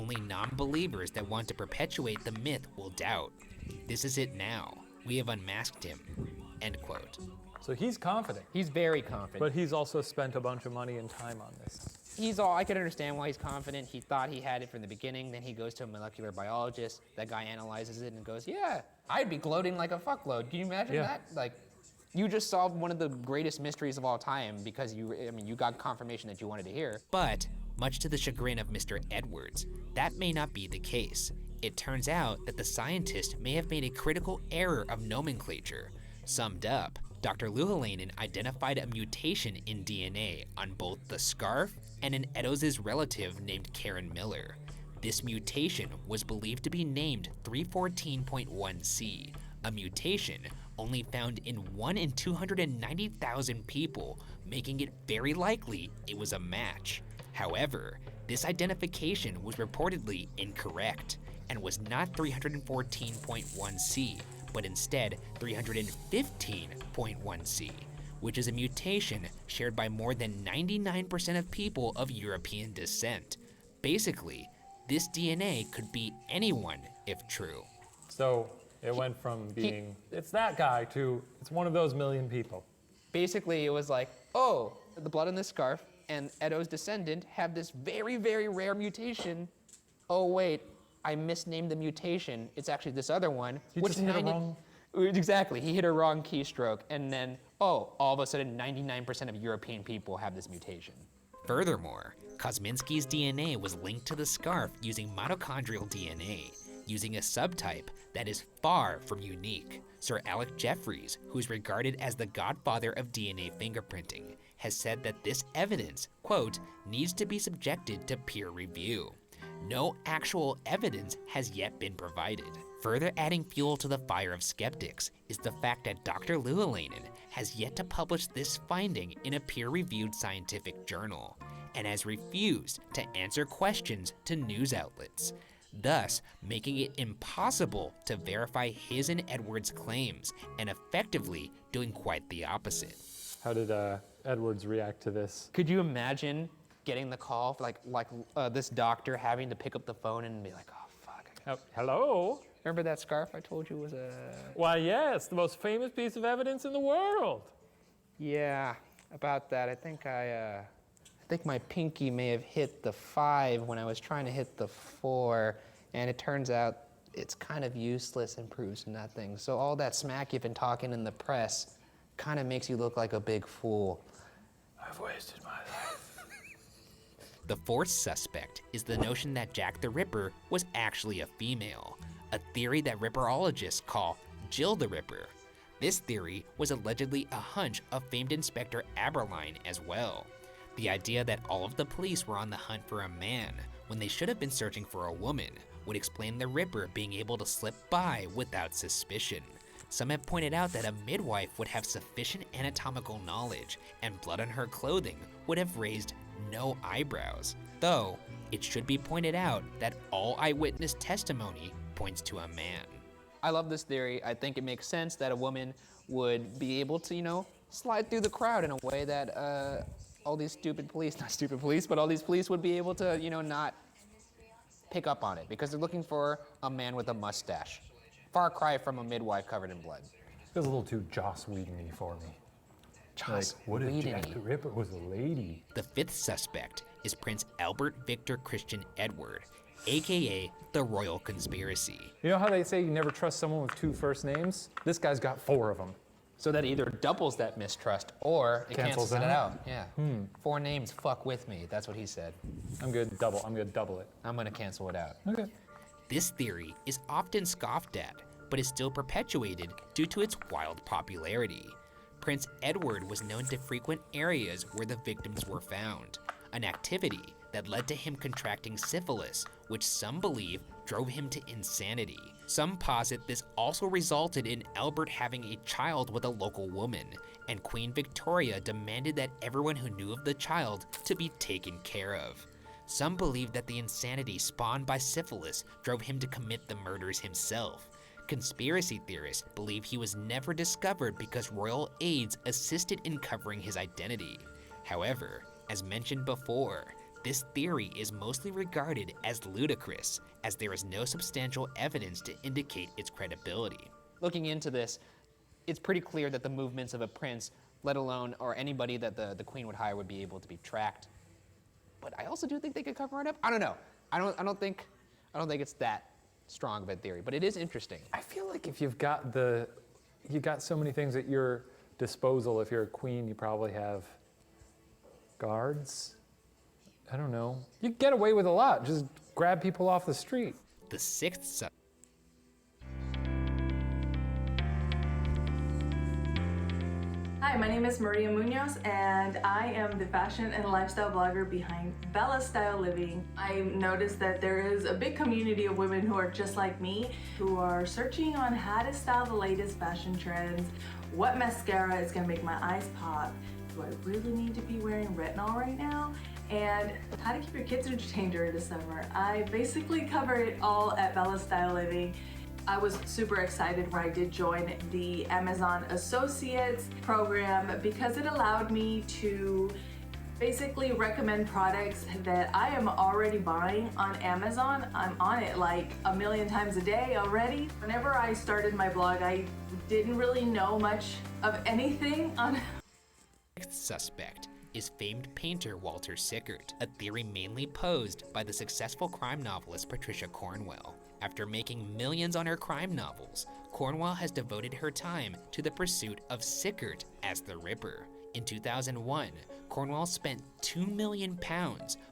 only non-believers that want to perpetuate the myth will doubt. This is it now. We have unmasked him, end quote. So he's confident, He's very confident. but he's also spent a bunch of money and time on this. I can understand why he's confident. He thought he had it from the beginning, then he goes to a molecular biologist. That guy analyzes it and goes, yeah, I'd be gloating like a fuckload. Can you imagine that? Like, you just solved one of the greatest mysteries of all time because you got confirmation that you wanted to hear. But, much to the chagrin of Mr. Edwards, that may not be the case. It turns out that the scientist may have made a critical error of nomenclature. Summed up, Dr. Luhalainen identified a mutation in DNA on both the scarf and an Eddowes' relative named Karen Miller. This mutation was believed to be named 314.1C, a mutation only found in 1 in 290,000 people, making it very likely it was a match. However, this identification was reportedly incorrect and was not 314.1C, but instead 315.1C, which is a mutation shared by more than 99% of people of European descent. Basically, this DNA could be anyone if true. So it went from being, it's that guy, to it's one of those million people. Basically, it was like, oh, the blood on this scarf and Eddowes' descendant have this very, very rare mutation. Oh wait, I misnamed the mutation. It's actually this other one. You just hit a wrong. Exactly, he hit a wrong keystroke, and then, oh, all of a sudden 99% of European people have this mutation. Furthermore, Kosminski's DNA was linked to the scarf using mitochondrial DNA, using a subtype that is far from unique. Sir Alec Jeffreys, who is regarded as the godfather of DNA fingerprinting, has said that this evidence, quote, needs to be subjected to peer review. No actual evidence has yet been provided. Further adding fuel to the fire of skeptics is the fact that Dr. Luhalainen has yet to publish this finding in a peer-reviewed scientific journal, and has refused to answer questions to news outlets, thus making it impossible to verify his and Edwards' claims, and effectively doing quite the opposite. How did Edwards react to this? Could you imagine getting the call, this doctor having to pick up the phone and be like, oh fuck. Hello? Remember that scarf I told you was a... Why, yes, the most famous piece of evidence in the world. Yeah, about that. I think my pinky may have hit the 5 when I was trying to hit the 4, and it turns out it's kind of useless and proves nothing. So all that smack you've been talking in the press kind of makes you look like a big fool. I've wasted my life. The fourth suspect is the notion that Jack the Ripper was actually a female, a theory that Ripperologists call Jill the Ripper. This theory was allegedly a hunch of famed Inspector Aberline as well. The idea that all of the police were on the hunt for a man when they should have been searching for a woman would explain the Ripper being able to slip by without suspicion. Some have pointed out that a midwife would have sufficient anatomical knowledge, and blood on her clothing would have raised no eyebrows. Though, it should be pointed out that all eyewitness testimony points to a man. I love this theory. I think it makes sense that a woman would be able to, slide through the crowd in a way that all these stupid police, not stupid police, but all these police would be able to, not pick up on it because they're looking for a man with a mustache. Far cry from a midwife covered in blood. Feels a little too Joss Whedon-y for me. Joss what if Whedon-y? Jack the Ripper was a lady? The fifth suspect is Prince Albert Victor Christian Edward, aka the Royal Conspiracy. You know how they say you never trust someone with 2 first names? This guy's got 4 of them. So that either doubles that mistrust or it cancels it out. Yeah. 4 names, fuck with me. That's what he said. I'm gonna double it. I'm gonna cancel it out. Okay. This theory is often scoffed at, but is still perpetuated due to its wild popularity. Prince Edward was known to frequent areas where the victims were found, an activity that led to him contracting syphilis, which some believe drove him to insanity. Some posit this also resulted in Albert having a child with a local woman, and Queen Victoria demanded that everyone who knew of the child to be taken care of. Some believe that the insanity spawned by syphilis drove him to commit the murders himself. Conspiracy theorists believe he was never discovered because royal aides assisted in covering his identity. However, as mentioned before, This theory is mostly regarded as ludicrous, as there is no substantial evidence to indicate its credibility. Looking into this, it's pretty clear that the movements of a prince, let alone or anybody that the queen would hire, would be able to be tracked. But I also do think they could cover it up. I don't know. I don't think it's that strong of a theory, but it is interesting. I feel like if you got so many things at your disposal. If you're a queen, you probably have guards. I don't know. You get away with a lot. Just grab people off the street. The sixth Hi, my name is Maria Munoz, and I am the fashion and lifestyle blogger behind Bella Style Living. I noticed that there is a big community of women who are just like me, who are searching on how to style the latest fashion trends, what mascara is gonna make my eyes pop, do I really need to be wearing retinol right now, and how to keep your kids entertained during the summer. I basically cover it all at Bella Style Living. I was super excited when I did join the Amazon Associates program because it allowed me to basically recommend products that I am already buying on Amazon. I'm on it like a million times a day already. Whenever I started my blog, I didn't really know much of anything on sixth suspect is famed painter Walter Sickert, a theory mainly posed by the successful crime novelist Patricia Cornwell. After making millions on her crime novels, Cornwell has devoted her time to the pursuit of Sickert as the Ripper. In 2001, Cornwell spent £2 million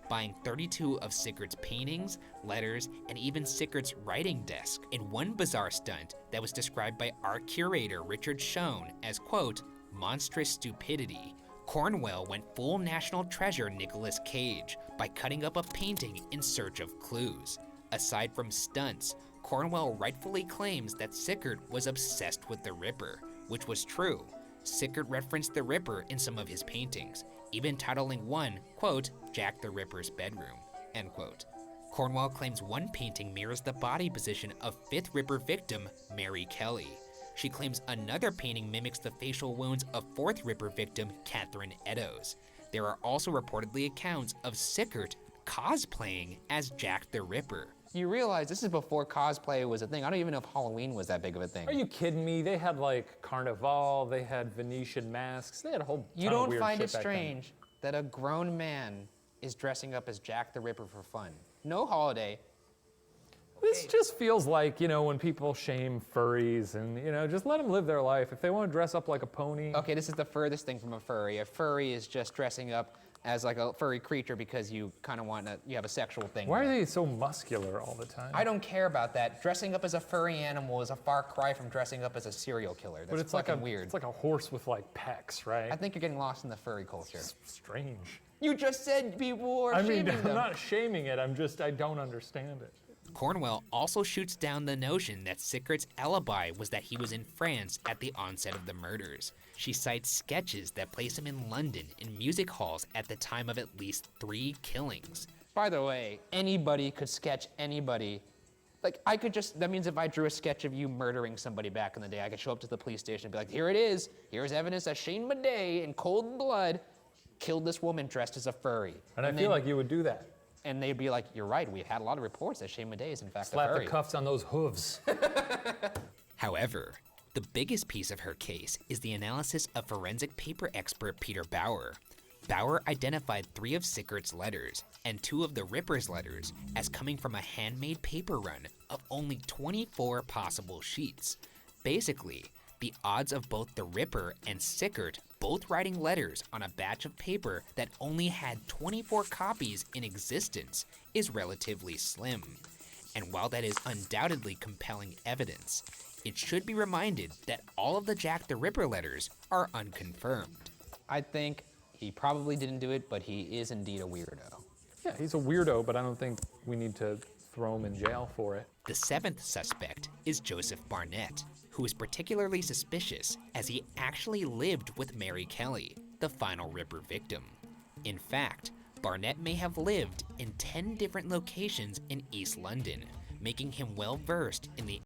buying 32 of Sickert's paintings, letters, and even Sickert's writing desk. In one bizarre stunt that was described by art curator Richard Schoen as, quote, monstrous stupidity, Cornwell went full national treasure Nicolas Cage by cutting up a painting in search of clues. Aside from stunts, Cornwell rightfully claims that Sickert was obsessed with the Ripper, which was true. Sickert referenced the Ripper in some of his paintings, even titling one, quote, Jack the Ripper's bedroom, end quote. Cornwell claims one painting mirrors the body position of fifth Ripper victim, Mary Kelly. She claims another painting mimics the facial wounds of fourth Ripper victim, Catherine Eddowes. There are also reportedly accounts of Sickert cosplaying as Jack the Ripper. You realize this is before cosplay was a thing. I don't even know if Halloween was that big of a thing. Are you kidding me? They had like Carnival, they had Venetian masks, they had a whole You ton of don't weird find shit it back then. strange that a grown man is dressing up as Jack the Ripper for fun. No holiday. This just feels like, you know, when people shame furries and, you know, just let them live their life. If they want to dress up like a pony. Okay, this is the furthest thing from a furry. A furry is just dressing up as like a furry creature because you kind of want to, you have a sexual thing. Why are they so muscular all the time? I don't care about that. Dressing up as a furry animal is a far cry from dressing up as a serial killer. That's But it's fucking like weird. It's like a horse with like pecs, right? I think you're getting lost in the furry culture. It's strange. You just said people are shaming I'm them. not shaming it. I don't understand it. Cornwell also shoots down the notion that Sickert's alibi was that he was in France at the onset of the murders. She cites sketches that place him in London in music halls at the time of at least 3 killings. By the way, anybody could sketch anybody. Like, I could just, that means if I drew a sketch of you murdering somebody back in the day, I could show up to the police station and be like, here it is. Here's evidence that Shane Madej, in cold blood, killed this woman dressed as a furry. And I feel like you would do that. And they'd be like, you're right, we've had a lot of reports that Shane Madej is in fact a Slap furry. the cuffs on those hooves. However, the biggest piece of her case is the analysis of forensic paper expert Peter Bauer. Bauer identified 3 of Sickert's letters and 2 of the Ripper's letters as coming from a handmade paper run of only 24 possible sheets. Basically, the odds of both the Ripper and Sickert both writing letters on a batch of paper that only had 24 copies in existence is relatively slim. And while that is undoubtedly compelling evidence, it should be reminded that all of the Jack the Ripper letters are unconfirmed. I think he probably didn't do it, but he is indeed a weirdo. Yeah, he's a weirdo, but I don't think we need to throw him in jail for it. The 7th suspect is Joseph Barnett, who is particularly suspicious as he actually lived with Mary Kelly, the final Ripper victim. In fact, Barnett may have lived in 10 different locations in East London, making him well versed in the